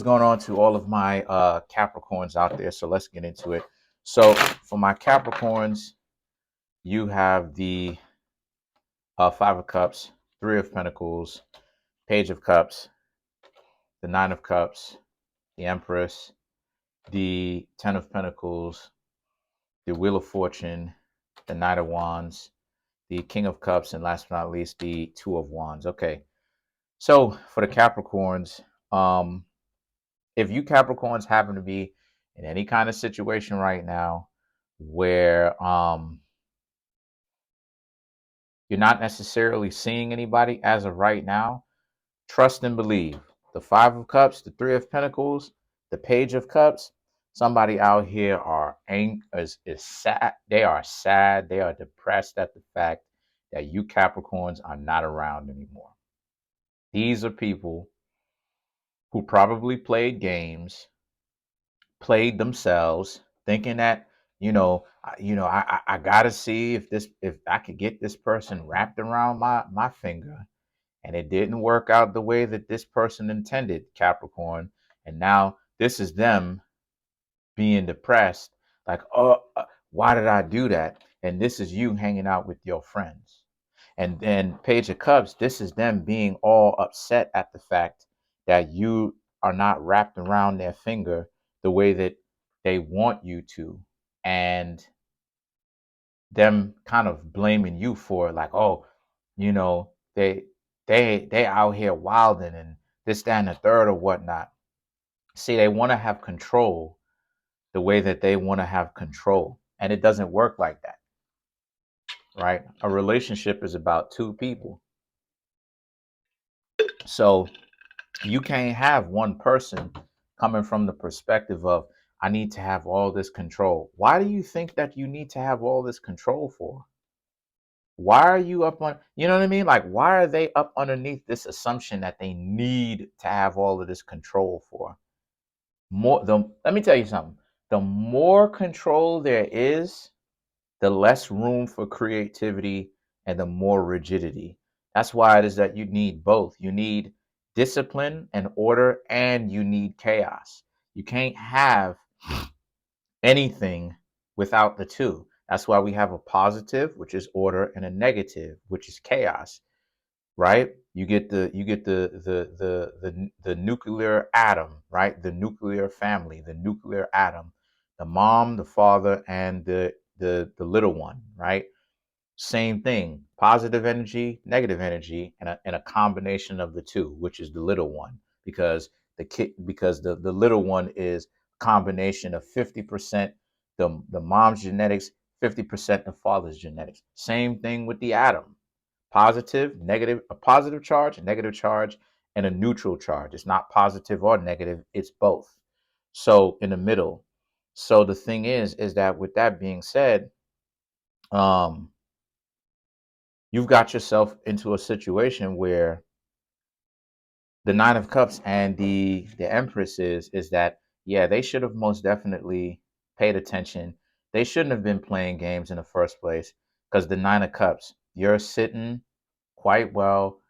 What's going on to all of my Capricorns out there? So let's get into it. So for my Capricorns, you have the Five of Cups, Three of Pentacles, Page of Cups, the Nine of Cups, the Empress, the Ten of Pentacles, the Wheel of Fortune, the Knight of Wands, the King of Cups, and last but not least, the Two of Wands. Okay, so for the Capricorns, if you Capricorns happen to be in any kind of situation right now where you're not necessarily seeing anybody as of right now, trust and believe. The Five of Cups, the Three of Pentacles, the Page of Cups, somebody out here is sad. They are sad. They are depressed at the fact that you Capricorns are not around anymore. These are people who probably played games, played themselves, thinking that I gotta see if I could get this person wrapped around my finger, and it didn't work out the way that this person intended, Capricorn, and now this is them being depressed, like, oh, why did I do that? And this is you hanging out with your friends. And then Page of Cups, this is them being all upset at the fact that you are not wrapped around their finger the way that they want you to. And them kind of blaming you for, like, oh, you know, they out here wilding and this, that, and the third or whatnot. See, they want to have control the way that they want to have control. And it doesn't work like that, right? A relationship is about two people. So you can't have one person coming from the perspective of, I need to have all this control. Why do you think that you need to have all this control for? Why are you up on, you know what I mean? Like, why are they up underneath this assumption that they need to have all of this control for? Let me tell you something. The more control there is, the less room for creativity and the more rigidity. That's why it is that you need both. You need discipline and order, and you need chaos. You can't have anything without the two. That's why we have a positive, which is order, and a negative, which is chaos, right? You get the nuclear atom, right? The nuclear family, the nuclear atom, the mom, the father, and the little one, right? Same thing, positive energy, negative energy, and a combination of the two, which is the little one, because the little one is a combination of 50% the mom's genetics, 50% the father's genetics. Same thing with the atom. Positive, negative, a positive charge, a negative charge, and a neutral charge. It's not positive or negative, it's both. So in the middle. So the thing is that with that being said, um, you've got yourself into a situation where the Nine of Cups and the Empress is that, yeah, they should have most definitely paid attention. They shouldn't have been playing games in the first place, because the Nine of Cups, you're sitting quite well,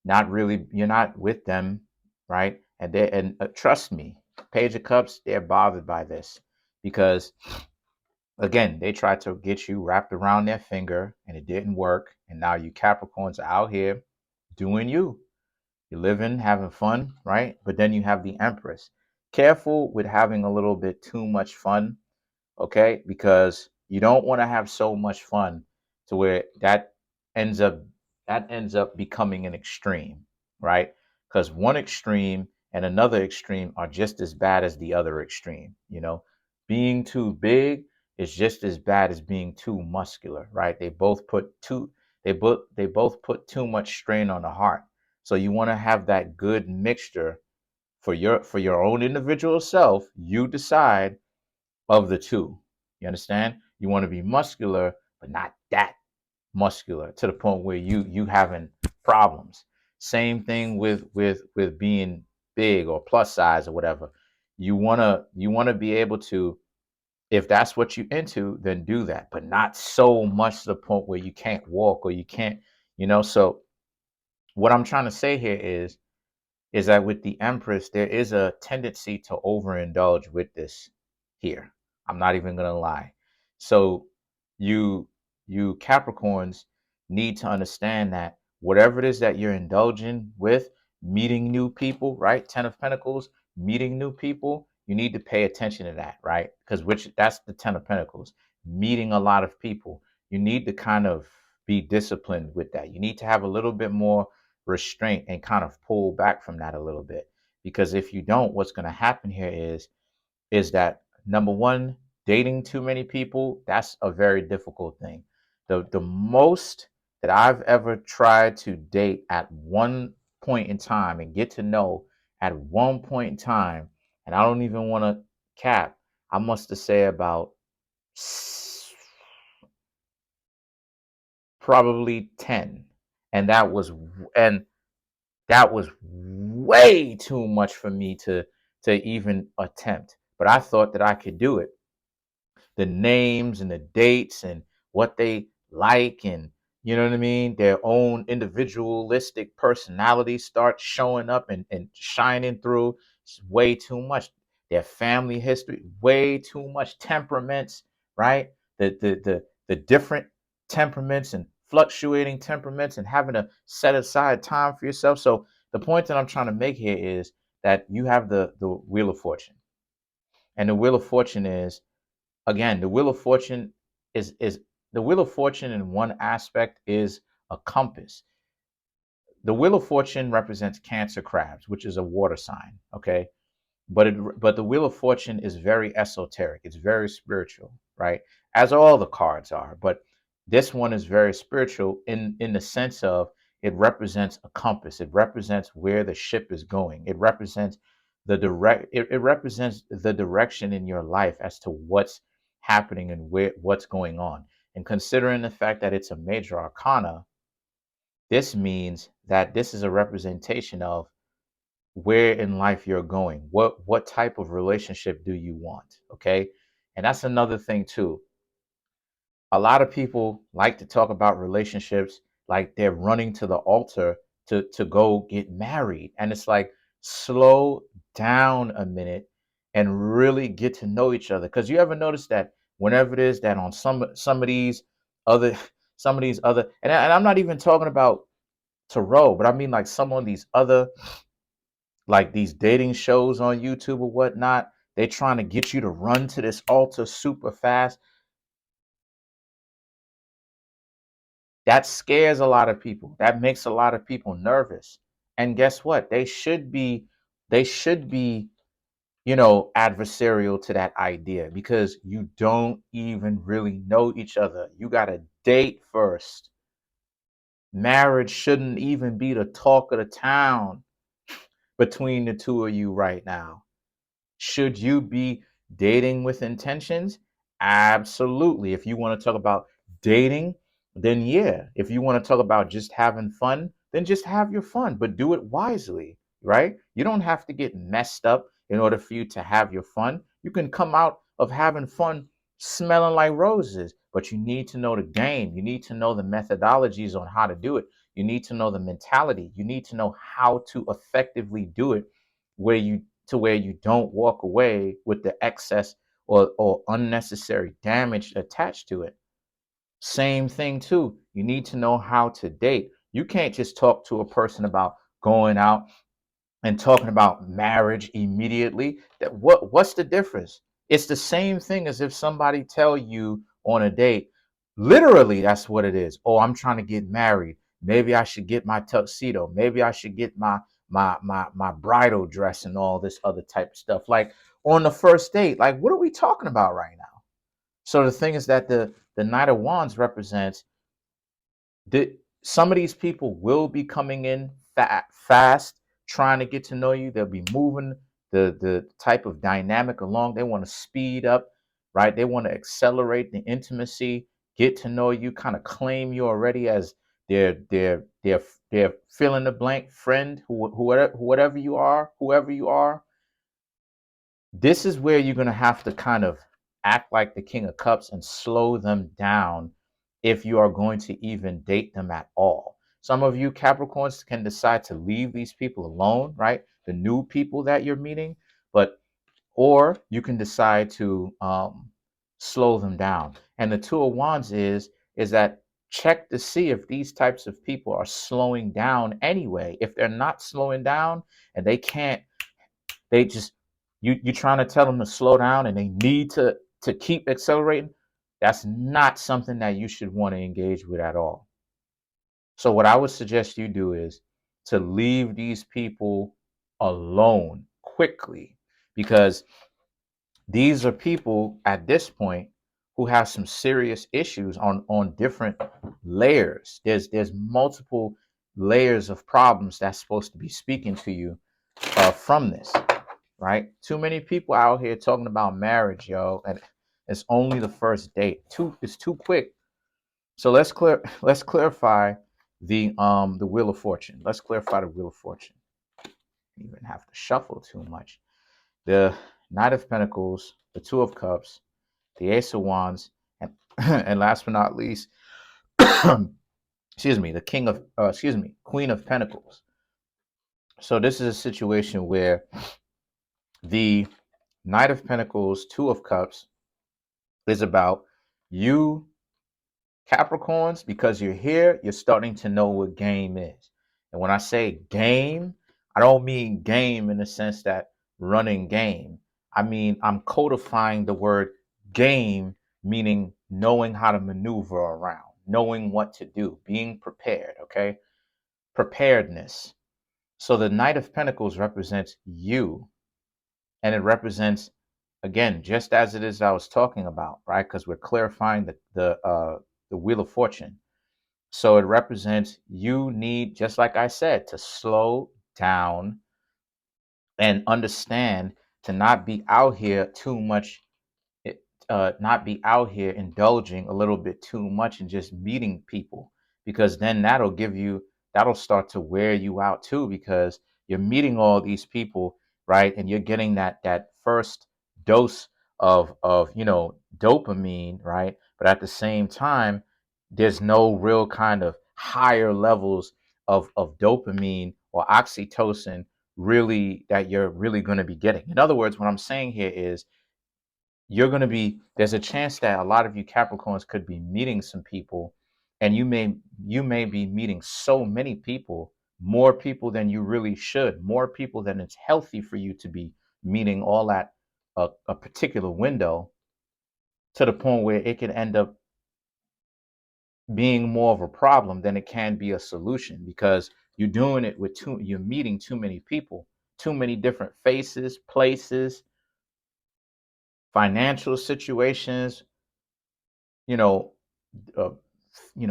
not really, you're not with them, right? And trust me, Page of Cups, they're bothered by this, because again, they tried to get you wrapped around their finger and it didn't work. And now you Capricorns are out here doing you. You're living, having fun, right? But then you have the Empress. Careful with having a little bit too much fun, okay? Because you don't want to have so much fun to where ends up that ends up becoming an extreme, right? Because one extreme and another extreme are just as bad as the other extreme. Being too big is just as bad as being too muscular, right? They both put too much strain on the heart. So you want to have that good mixture for your own individual self. You decide of the two. You understand? You want to be muscular, but not that muscular to the point where you having problems. Same thing with being big or plus size or whatever. You wanna be able to, if that's what you into, then do that, but not so much to the point where you can't walk or you can't. So what I'm trying to say here is is that with the Empress, there is a tendency to overindulge with this here. I'm not even gonna lie. So you you Capricorns need to understand that whatever it is that you're indulging with, meeting new people, right? Ten of Pentacles, meeting new people, you need to pay attention to that, right? Because which that's the Ten of Pentacles, meeting a lot of people. You need to kind of be disciplined with that. You need to have a little bit more restraint and kind of pull back from that a little bit. Because if you don't, what's going to happen here is that number one, dating too many people, that's a very difficult thing. The most that I've ever tried to date at one point in time and get to know at one point in time, and I don't even want to cap, I must have say about probably 10. And and that was way too much for me to even attempt. But I thought that I could do it. The names and the dates and what they like, and you know what I mean, their own individualistic personalities start showing up and shining through. It's way too much. Their family history, way too much. Temperaments, right? The different temperaments and fluctuating temperaments, and having to set aside time for yourself. So the point that I'm trying to make here is that you have the Wheel of Fortune. And the Wheel of Fortune is, again, the Wheel of Fortune is the Wheel of Fortune in one aspect is a compass. The Wheel of Fortune represents Cancer crabs, which is a water sign, okay? But the Wheel of Fortune is very esoteric. It's very spiritual, right? As all the cards are, but this one is very spiritual in the sense of it represents a compass. It represents where the ship is going. It represents it represents the direction in your life as to what's happening and what's going on. And considering the fact that it's a major arcana, this means that this is a representation of where in life you're going. What type of relationship do you want? Okay. And that's another thing too. A lot of people like to talk about relationships like they're running to the altar to go get married. And it's like, slow down a minute and really get to know each other. Because you ever notice that whenever it is that on some of these other and I'm not even talking about tarot, but I mean like some of these other, like these dating shows on YouTube or whatnot, they trying to get you to run to this altar super fast. That scares a lot of people. That makes a lot of people nervous. And guess what? They should be, adversarial to that idea, because you don't even really know each other. You got to date first. Marriage shouldn't even be the talk of the town between the two of you right now. Should you be dating with intentions? Absolutely. If you want to talk about dating, then yeah. If you want to talk about just having fun, then just have your fun, but do it wisely, right? You don't have to get messed up in order for you to have your fun. You can come out of having fun smelling like roses, but you need to know the game. You need to know the methodologies on how to do it. You need to know the mentality. You need to know how to effectively do it where you don't walk away with the excess or unnecessary damage attached to it. Same thing too. You need to know how to date. You can't just talk to a person about going out and talking about marriage immediately. That what's the difference? It's the same thing as if somebody tell you on a date, literally that's what it is. Oh, I'm trying to get married. Maybe I should get my tuxedo. Maybe I should get my bridal dress and all this other type of stuff. Like on the first date, like what are we talking about right now? So the thing is that the Knight of Wands represents some of these people will be coming in fast, trying to get to know you. They'll be moving the type of dynamic along. They want to speed up, right? They want to accelerate the intimacy, get to know you, kind of claim you already as their fill in the blank friend, whatever you are, whoever you are. This is where you're going to have to kind of act like the King of Cups and slow them down if you are going to even date them at all. Some of you Capricorns can decide to leave these people alone, right? The new people that you're meeting, but or you can decide to slow them down. And the Two of Wands is that check to see if these types of people are slowing down anyway. If they're not slowing down and they can't, they just you're trying to tell them to slow down and they need to keep accelerating. That's not something that you should want to engage with at all. So what I would suggest you do is to leave these people alone quickly, because these are people at this point who have some serious issues on different layers. There's multiple layers of problems that's supposed to be speaking to you from this, right? Too many people out here talking about marriage, yo, and it's only the first date. It's too quick. So let's clarify the Wheel of Fortune. Let's clarify the Wheel of Fortune. You even have to shuffle too much. The Knight of Pentacles, the Two of Cups, the Ace of Wands, and and last but not least, excuse me, the Queen of Pentacles. So this is a situation where the Knight of Pentacles, Two of Cups is about you Capricorns, because you're here, you're starting to know what game is. And when I say game, I don't mean game in the sense that running game. I mean, I'm codifying the word game, meaning knowing how to maneuver around, knowing what to do, being prepared, okay? Preparedness. So the Knight of Pentacles represents you, and it represents, again, just as it is I was talking about, right? Because we're clarifying the Wheel of Fortune. So it represents you need, just like I said, to slow down and understand, to not be out here too much, not be out here indulging a little bit too much and just meeting people, because then that'll start to wear you out too, because you're meeting all these people, right? And you're getting that first dose of dopamine, right? But at the same time, there's no real kind of higher levels of dopamine or oxytocin really that you're really going to be getting. In other words, what I'm saying here is there's a chance that a lot of you Capricorns could be meeting some people, and you may be meeting so many people, more people than you really should, more people than it's healthy for you to be meeting all at a particular window, to the point where it can end up being more of a problem than it can be a solution, because you're meeting too many people, too many different faces, places, financial situations, you know, uh,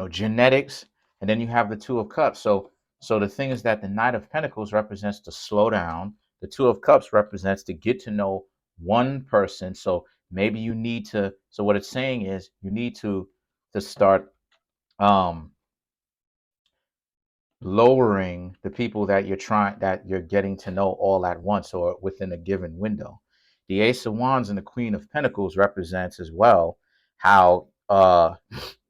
genetics, and then you have the Two of Cups. So the thing is that the Knight of Pentacles represents to slow down. The Two of Cups represents to get to know one person. So maybe you need to. So what it's saying is you need to start um lowering the people that you're getting to know all at once or within a given window. The Ace of Wands and the Queen of Pentacles represents as well how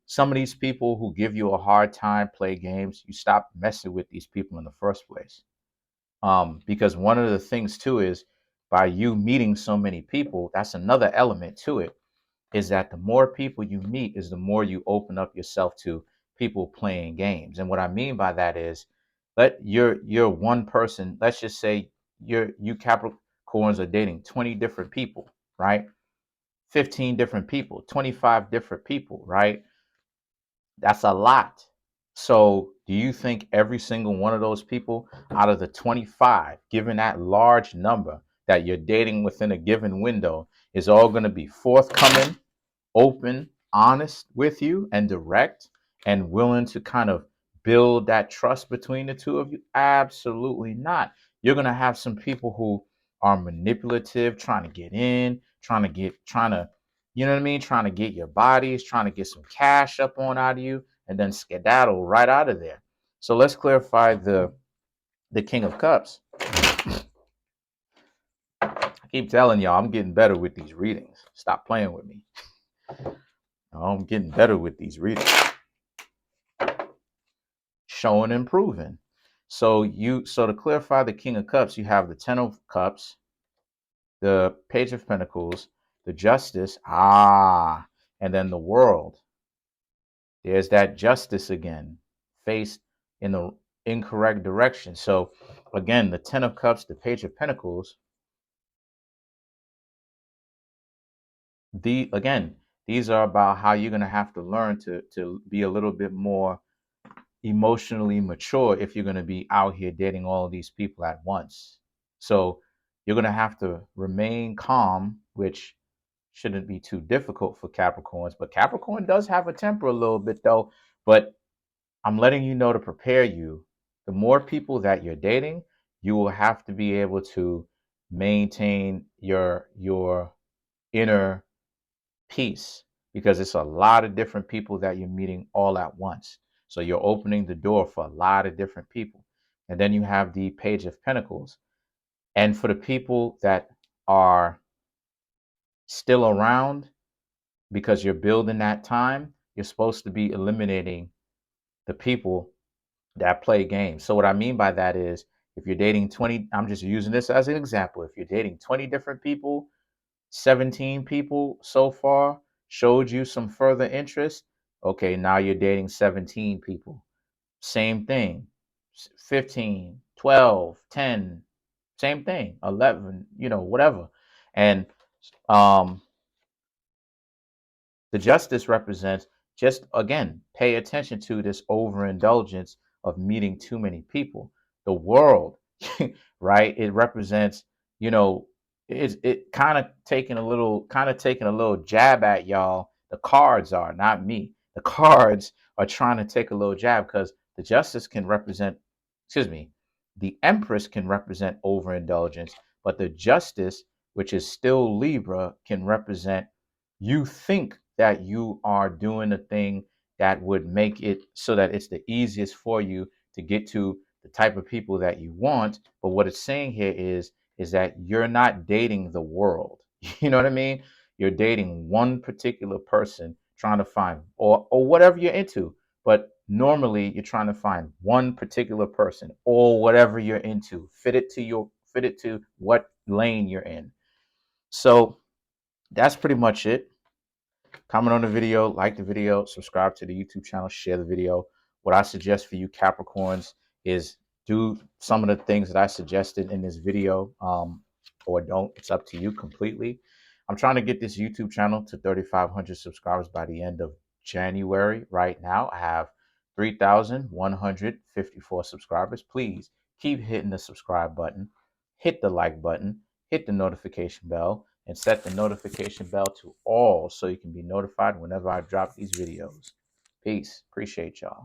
some of these people who give you a hard time, play games, you stop messing with these people in the first place. Because one of the things too is, by you meeting so many people, that's another element to it, is that the more people you meet is the more you open up yourself to people playing games. And what I mean by that is, you're one person, let's just say you Capricorns are dating 20 different people, right? 15 different people, 25 different people, right? That's a lot. So do you think every single one of those people out of the 25, given that large number that you're dating within a given window, is all going to be forthcoming, open, honest with you, and direct, and willing to kind of build that trust between the two of you? Absolutely not. You're going to have some people who are manipulative, trying to get in, trying to, you know what I mean? Trying to get your bodies, trying to get some cash up on out of you, and then skedaddle right out of there. So let's clarify the King of Cups. I keep telling y'all, I'm getting better with these readings. Stop playing with me. I'm getting better with these readings. showing and proving. So to clarify the King of Cups, you have the Ten of Cups, the Page of Pentacles, the Justice, and then the World. There's that Justice again, faced in the incorrect direction. So again, the Ten of Cups, the Page of Pentacles, these are about how you're going to have to learn to be a little bit more emotionally mature if you're going to be out here dating all of these people at once. So you're going to have to remain calm, which shouldn't be too difficult for Capricorns. But Capricorn does have a temper a little bit, though. But I'm letting you know to prepare you. The more people that you're dating, you will have to be able to maintain your inner peace, because it's a lot of different people that you're meeting all at once. So you're opening the door for a lot of different people. And then you have the Page of Pentacles. And for the people that are still around, because you're building that time, you're supposed to be eliminating the people that play games. So what I mean by that is, if you're dating 20, I'm just using this as an example. If you're dating 20 different people, 17 people so far showed you some further interest. Okay, now you're dating 17 people. Same thing. 15, 12, 10, same thing. 11, whatever. And um the Justice represents, just again, pay attention to this overindulgence of meeting too many people. The World, right? It represents, you know, it kind of taking a little jab at y'all. The cards are, not me. The cards are trying to take a little jab, because the Justice can represent, excuse me, the Empress can represent overindulgence, but the Justice, which is still Libra, can represent, you think that you are doing a thing that would make it so that it's the easiest for you to get to the type of people that you want. But what it's saying here is that you're not dating the world. You know what I mean? You're dating one particular person, trying to find, or whatever you're into. But normally you're trying to find one particular person or whatever you're into, fit it to what lane you're in. So that's pretty much it. Comment on the video, like the video, subscribe to the YouTube channel, share the video. What I suggest for you Capricorns is do some of the things that I suggested in this video, or don't. It's up to you completely. I'm trying to get this YouTube channel to 3,500 subscribers by the end of January. Right now, I have 3,154 subscribers. Please keep hitting the subscribe button, hit the like button, hit the notification bell, and set the notification bell to all so you can be notified whenever I drop these videos. Peace. Appreciate y'all.